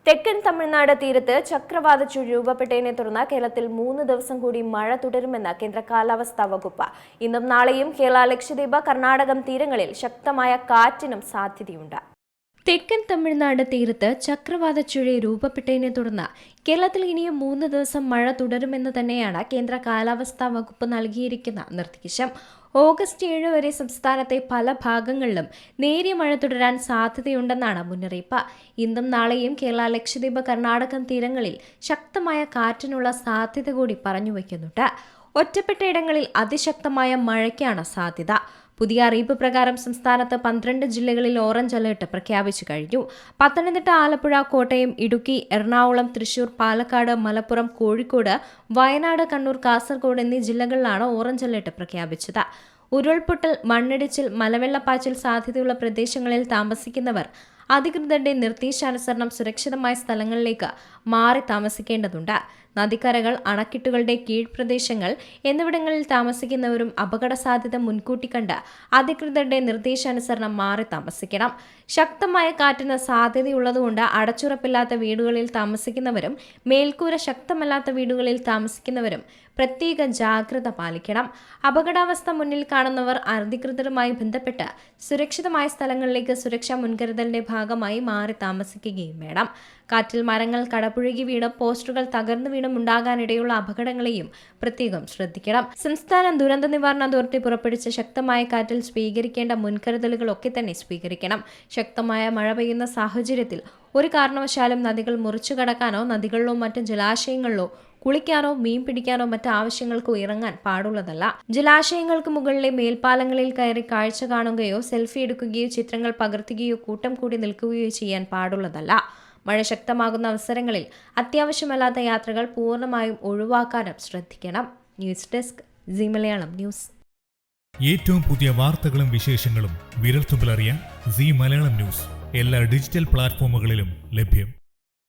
തെക്കൻ തമിഴ്നാട് തീരത്ത് ചക്രവാത ചുഴി രൂപപ്പെട്ടതിനെ തുടർന്ന് കേരളത്തിൽ 3 ദിവസം കൂടി മഴ തുടരുമെന്ന് കേന്ദ്ര കാലാവസ്ഥാ വകുപ്പ്. ഇന്നും നാളെയും കേരള, ലക്ഷദ്വീപ്, കർണാടകം തീരങ്ങളിൽ ശക്തമായ കാറ്റിനും സാധ്യതയുണ്ട്. തെക്കൻ തമിഴ്നാട് തീരത്ത് ചക്രവാത ചുഴി രൂപപ്പെട്ടതിനെ തുടർന്ന് കേരളത്തിൽ ഇനിയും 3 ദിവസം മഴ തുടരുമെന്ന് തന്നെയാണ് കേന്ദ്ര കാലാവസ്ഥാ വകുപ്പ് നൽകിയിരിക്കുന്ന നിർദ്ദേശം. ഓഗസ്റ്റ് 7 വരെ സംസ്ഥാനത്തെ പല ഭാഗങ്ങളിലും നേരിയ മഴ തുടരാൻ സാധ്യതയുണ്ടെന്നാണ് മുന്നറിയിപ്പ്. ഇന്നും നാളെയും കേരള, ലക്ഷദ്വീപ്, കർണാടകം തീരങ്ങളിൽ ശക്തമായ കാറ്റിനുള്ള സാധ്യത കൂടി പറഞ്ഞുവെക്കുന്നുണ്ട്. ഒറ്റപ്പെട്ട ഇടങ്ങളിൽ അതിശക്തമായ മഴയ്ക്കാണ് സാധ്യത. പുതിയ അറിയിപ്പ് പ്രകാരം സംസ്ഥാനത്ത് 12 ജില്ലകളിൽ ഓറഞ്ച് അലർട്ട് പ്രഖ്യാപിച്ചു കഴിഞ്ഞു. പത്തനംതിട്ട, ആലപ്പുഴ, കോട്ടയം, ഇടുക്കി, എറണാകുളം, തൃശൂർ, പാലക്കാട്, മലപ്പുറം, കോഴിക്കോട്, വയനാട്, കണ്ണൂർ, കാസർഗോഡ് എന്നീ ജില്ലകളിലാണ് ഓറഞ്ച് അലർട്ട് പ്രഖ്യാപിച്ചത്. ഉരുൾപൊട്ടൽ, മണ്ണിടിച്ചിൽ, മലവെള്ളപ്പാച്ചിൽ സാധ്യതയുള്ള പ്രദേശങ്ങളിൽ താമസിക്കുന്നവർ അധികൃതരുടെ നിർദ്ദേശാനുസരണം സുരക്ഷിതമായ സ്ഥലങ്ങളിലേക്ക് മാറി താമസിക്കേണ്ടതുണ്ട്. നദിക്കരകൾ, അണക്കെട്ടുകളുടെ കീഴ്പ്രദേശങ്ങൾ എന്നിവിടങ്ങളിൽ താമസിക്കുന്നവരും അപകട സാധ്യത മുൻകൂട്ടി കണ്ട് അധികൃതരുടെ നിർദ്ദേശാനുസരണം മാറി താമസിക്കണം. ശക്തമായ കാറ്റിന് സാധ്യതയുള്ളതുകൊണ്ട് അടച്ചുറപ്പില്ലാത്ത വീടുകളിൽ താമസിക്കുന്നവരും മേൽക്കൂര ശക്തമല്ലാത്ത വീടുകളിൽ താമസിക്കുന്നവരും പ്രത്യേക ജാഗ്രത പാലിക്കണം. അപകടാവസ്ഥ മുന്നിൽ കാണുന്നവർ അധികൃതരുമായി ബന്ധപ്പെട്ട് സുരക്ഷിതമായ സ്ഥലങ്ങളിലേക്ക് സുരക്ഷാ മുൻകരുതലിന്റെ ഭാഗമായി മാറി താമസിക്കുകയും വേണം. കാറ്റിൽ മരങ്ങൾ കടപുഴകി വീണ് പോസ്റ്റുകൾ തകർന്നു വീണും ഉണ്ടാകാനിടയുള്ള അപകടങ്ങളെയും പ്രത്യേകം ശ്രദ്ധിക്കണം. സംസ്ഥാന ദുരന്ത നിവാരണ അതോറിറ്റി പുറപ്പെടുവിച്ച ശക്തമായ കാറ്റിൽ സ്വീകരിക്കേണ്ട മുൻകരുതലുകളൊക്കെ തന്നെ സ്വീകരിക്കണം. ശക്തമായ മഴ പെയ്യുന്ന സാഹചര്യത്തിൽ ഒരു കാരണവശാലും നദികൾ മുറിച്ചു കടക്കാനോ നദികളിലോ മറ്റ് ജലാശയങ്ങളിലോ കുളിക്കാനോ മീൻ പിടിക്കാനോ മറ്റ് ആവശ്യങ്ങൾക്കോ ഇറങ്ങാൻ പാടുള്ളതല്ല. ജലാശയങ്ങൾക്ക് മുകളിലെ മേൽപ്പാലങ്ങളിൽ കയറി കാഴ്ച കാണുകയോ സെൽഫി എടുക്കുകയോ ചിത്രങ്ങൾ പകർത്തുകയോ കൂട്ടം കൂടി നിൽക്കുകയോ ചെയ്യാൻ പാടുള്ളതല്ല. മഴ ശക്തമാകുന്ന അവസരങ്ങളിൽ അത്യാവശ്യമല്ലാത്ത യാത്രകൾ പൂർണ്ണമായും ഒഴിവാക്കാനും ശ്രദ്ധിക്കണം. News desk Zee Malayalam news. ഏറ്റവും പുതിയ വാർത്തകളും വിശേഷങ്ങളും വിരൽത്തുമ്പിലറിയാൻ സീ മലയാളം ന്യൂസ് എല്ലാ ഡിജിറ്റൽ പ്ലാറ്റ്ഫോമുകളിലും ലഭ്യം.